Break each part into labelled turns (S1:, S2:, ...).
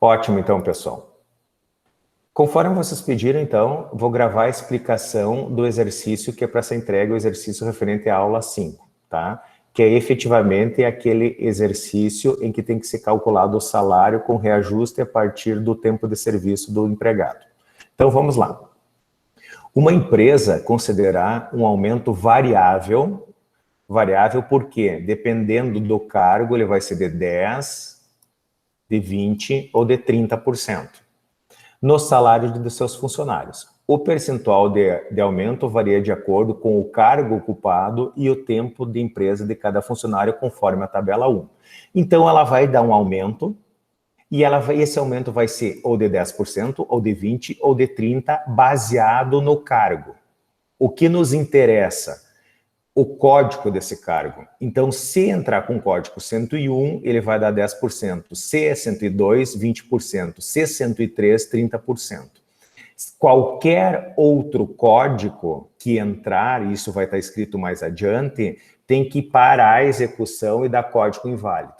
S1: Ótimo, então, pessoal. Conforme vocês pediram, então, vou gravar a explicação do exercício que é para ser entregue, o exercício referente à aula 5, tá? Que é efetivamente aquele exercício em que tem que ser calculado o salário com reajuste a partir do tempo de serviço do empregado. Então, vamos lá. Uma empresa considerará um aumento variável porque, dependendo do cargo, ele vai ser de 10%, de 20% ou de 30%. No salário de seus funcionários. O percentual de aumento varia de acordo com o cargo ocupado e o tempo de empresa de cada funcionário, conforme a tabela 1. Então, ela vai dar um aumento, e esse aumento vai ser ou de 10%, ou de 20%, ou de 30%, baseado no cargo. O que nos interessa? O código desse cargo. Então, se entrar com o código 101, ele vai dar 10%. Se é 102, 20%. Se é 103, 30%. Qualquer outro código que entrar, isso vai estar escrito mais adiante, tem que parar a execução e dar código inválido.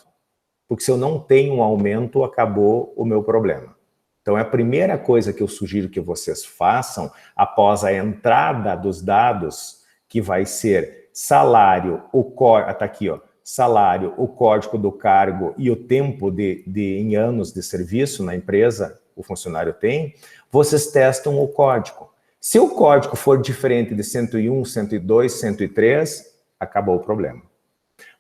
S1: Porque se eu não tenho um aumento, acabou o meu problema. Então, é a primeira coisa que eu sugiro que vocês façam, após a entrada dos dados, que vai ser salário, tá aqui, ó, salário, o código do cargo e o tempo em anos de serviço na empresa, o funcionário tem, vocês testam o código. Se o código for diferente de 101, 102, 103, acabou o problema.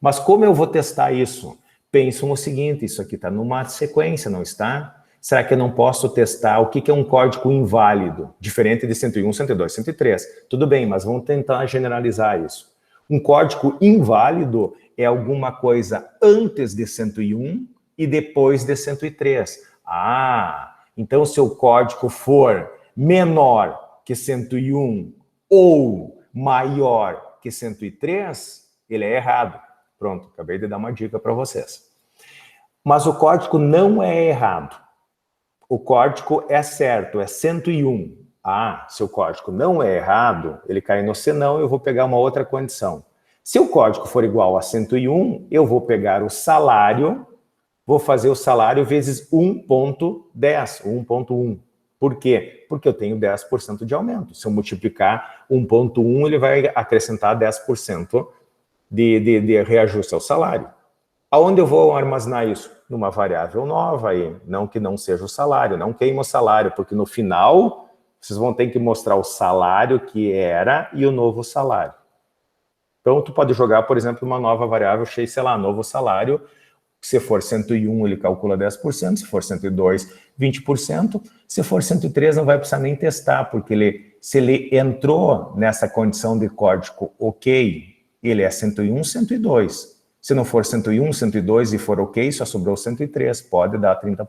S1: Mas como eu vou testar isso? Penso no seguinte, isso aqui está numa sequência, não está? Será que eu não posso testar o que é um código inválido, diferente de 101, 102, 103? Tudo bem, mas vamos tentar generalizar isso. Um código inválido é alguma coisa antes de 101 e depois de 103. Ah, então se o código for menor que 101 ou maior que 103, ele é errado. Pronto, acabei de dar uma dica para vocês. Mas o código não é errado. O código é certo, é 101. Ah, se o código não é errado, ele cai no senão, eu vou pegar uma outra condição. Se o código for igual a 101, eu vou pegar o salário, vou fazer o salário vezes 1.10, 1.1. Por quê? Porque eu tenho 10% de aumento. Se eu multiplicar 1.1, ele vai acrescentar 10% de reajuste ao salário. Aonde eu vou armazenar isso? Numa variável nova aí, não que não seja o salário, não queima o salário, porque no final vocês vão ter que mostrar o salário que era e o novo salário. Então, tu pode jogar, por exemplo, uma nova variável, sei lá, novo salário, se for 101 ele calcula 10%, se for 102, 20%, se for 103 não vai precisar nem testar, porque se ele entrou nessa condição de código ok, ele é 101, 102. Se não for 101, 102 e for ok, só sobrou 103, pode dar 30%.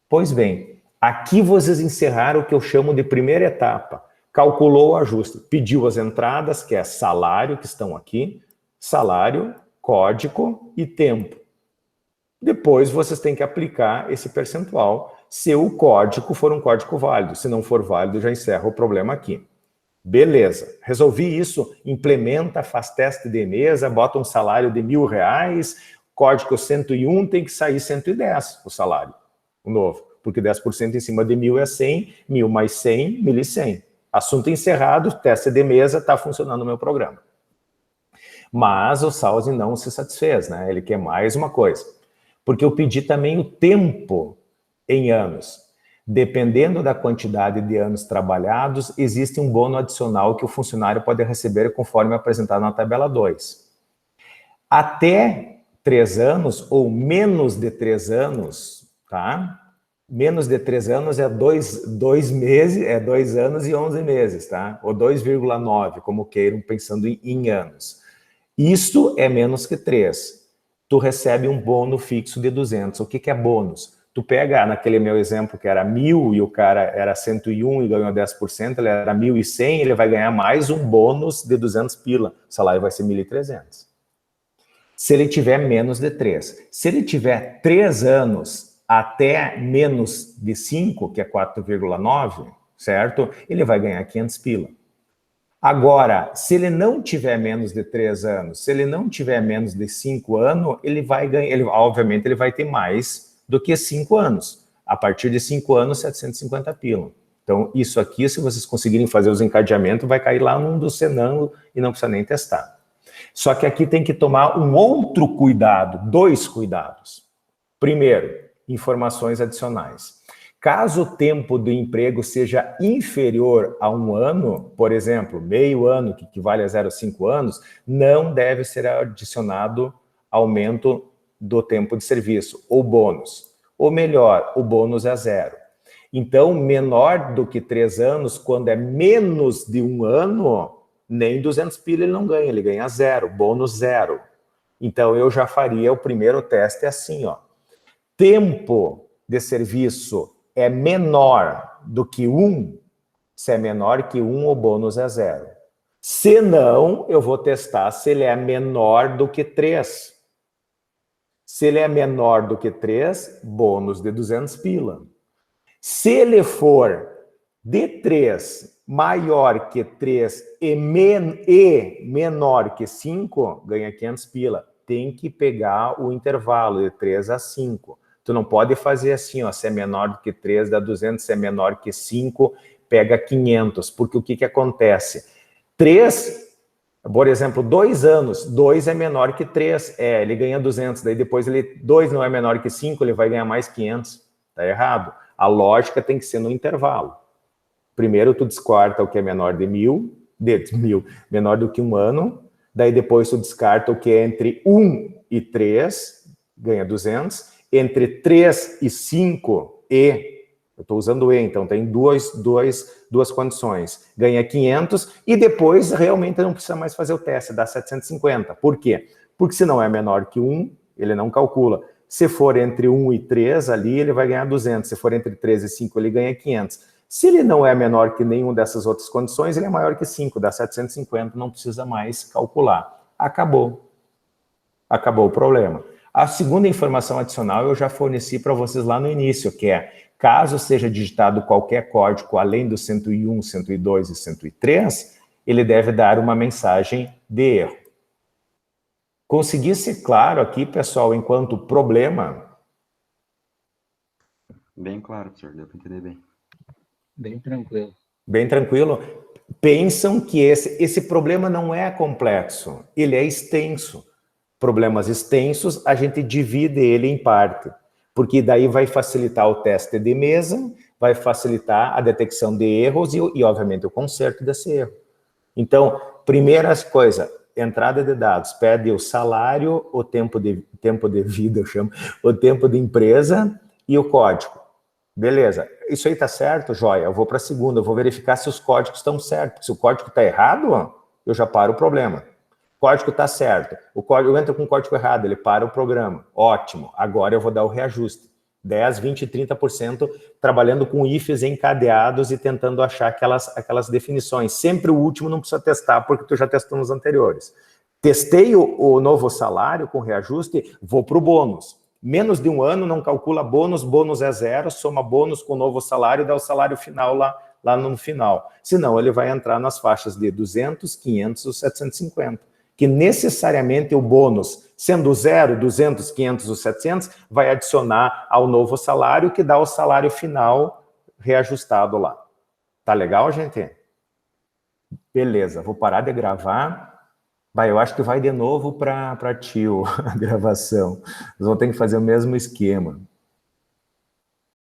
S1: Pois bem, aqui vocês encerraram o que eu chamo de primeira etapa. Calculou o ajuste, pediu as entradas, que é salário, que estão aqui, salário, código e tempo. Depois vocês têm que aplicar esse percentual, se o código for um código válido. Se não for válido, já encerra o problema aqui. Beleza, resolvi isso, implementa, faz teste de mesa, bota um salário de R$1.000, código 101 tem que sair 110 o salário, o novo, porque 10% em cima de 1.000 é 100, 1.000 mais 100, 1.100. Assunto encerrado, teste de mesa, está funcionando o meu programa. Mas o Salzi não se satisfez, né? Ele quer mais uma coisa, porque eu pedi também o tempo em anos. Dependendo da quantidade de anos trabalhados, existe um bônus adicional que o funcionário pode receber conforme apresentado na tabela 2. Até 3 anos ou menos de 3 anos, tá? Menos de 3 anos é 2 meses, é 2 anos e 11 meses, tá? Ou 2,9, como queiram, pensando em anos. Isso é menos que 3. Tu recebe um bônus fixo de 200. O que é bônus? Tu pega, naquele meu exemplo, que era 1.000 e o cara era 101 e ganhou 10%, ele era 1.100, ele vai ganhar mais um bônus de 200 pila. O salário vai ser 1.300. Se ele tiver menos de 3. Se ele tiver 3 anos até menos de 5, que é 4,9, certo? Ele vai ganhar 500 pila. Agora, se ele não tiver menos de 3 anos, se ele não tiver menos de 5 anos, ele vai ganhar, obviamente ele vai ter mais do que 5 anos. A partir de 5 anos, 750 pila. Então, isso aqui, se vocês conseguirem fazer os encadeamentos, vai cair lá num do Senan e não precisa nem testar. Só que aqui tem que tomar um outro cuidado, 2 cuidados. Primeiro, informações adicionais. Caso o tempo do emprego seja inferior a 1 ano, por exemplo, meio ano, que equivale a 0,5 anos, não deve ser adicionado aumento do tempo de serviço, ou bônus. Ou melhor, o bônus é 0. Então, menor do que 3 anos, quando é menos de 1 ano, nem 200 pila ele não ganha, ele ganha 0, bônus 0. Então, eu já faria o primeiro teste assim, ó. Tempo de serviço é menor do que 1, se é menor que 1, o bônus é 0. Se não, eu vou testar se ele é menor do que 3. Se ele é menor do que 3, bônus de 200 pila. Se ele for de 3, maior que 3 e menor que 5, ganha 500 pila. Tem que pegar o intervalo de 3 a 5. Tu não pode fazer assim, ó, se é menor do que 3, dá 200, se é menor que 5, pega 500. Porque o que acontece? 3, por exemplo, 2 anos, 2 é menor que 3, ele ganha 200, daí depois 2 não é menor que 5, ele vai ganhar mais 500. Tá errado. A lógica tem que ser no intervalo. Primeiro tu descarta o que é menor de 1000, menor do que 1 ano, daí depois tu descarta o que é entre 1 e 3, ganha 200, entre 3 e 5, eu estou usando então tem duas condições, ganha 500, e depois realmente não precisa mais fazer o teste, dá 750. Por quê? Porque se não é menor que 1, ele não calcula. Se for entre 1 e 3 ali, ele vai ganhar 200. Se for entre 3 e 5, ele ganha 500. Se ele não é menor que nenhuma dessas outras condições, ele é maior que 5, dá 750, não precisa mais calcular. Acabou. Acabou o problema. A segunda informação adicional eu já forneci para vocês lá no início, que é, caso seja digitado qualquer código além do 101, 102 e 103, ele deve dar uma mensagem de erro. Consegui ser claro aqui, pessoal, enquanto problema?
S2: Bem claro, professor, deu para entender bem.
S3: Bem tranquilo.
S1: Bem tranquilo? Pensam que esse problema não é complexo, ele é extenso. Problemas extensos, a gente divide ele em parte, porque daí vai facilitar o teste de mesa, vai facilitar a detecção de erros e obviamente, o conserto desse erro. Então, primeira coisa, entrada de dados, pede o salário, o tempo de vida, eu chamo, o tempo de empresa e o código. Beleza, isso aí tá certo, joia, eu vou para a segunda, eu vou verificar se os códigos estão certos. Se o código está errado, eu já paro o problema. O código está certo, eu entro com o código errado, ele para o programa. Ótimo, agora eu vou dar o reajuste. 10, 20, 30% trabalhando com ifs encadeados e tentando achar aquelas definições. Sempre o último não precisa testar, porque tu já testou nos anteriores. Testei o novo salário com reajuste, vou para o bônus. Menos de 1 ano, não calcula bônus, bônus é 0, soma bônus com o novo salário, dá o salário final lá no final. Senão, ele vai entrar nas faixas de 200, 500 ou 750. Que necessariamente o bônus, sendo 0, 200, 500 ou 700, vai adicionar ao novo salário, que dá o salário final reajustado lá. Tá legal, gente? Beleza, vou parar de gravar. Eu acho que vai de novo para tio a gravação. Nós vamos ter que fazer o mesmo esquema.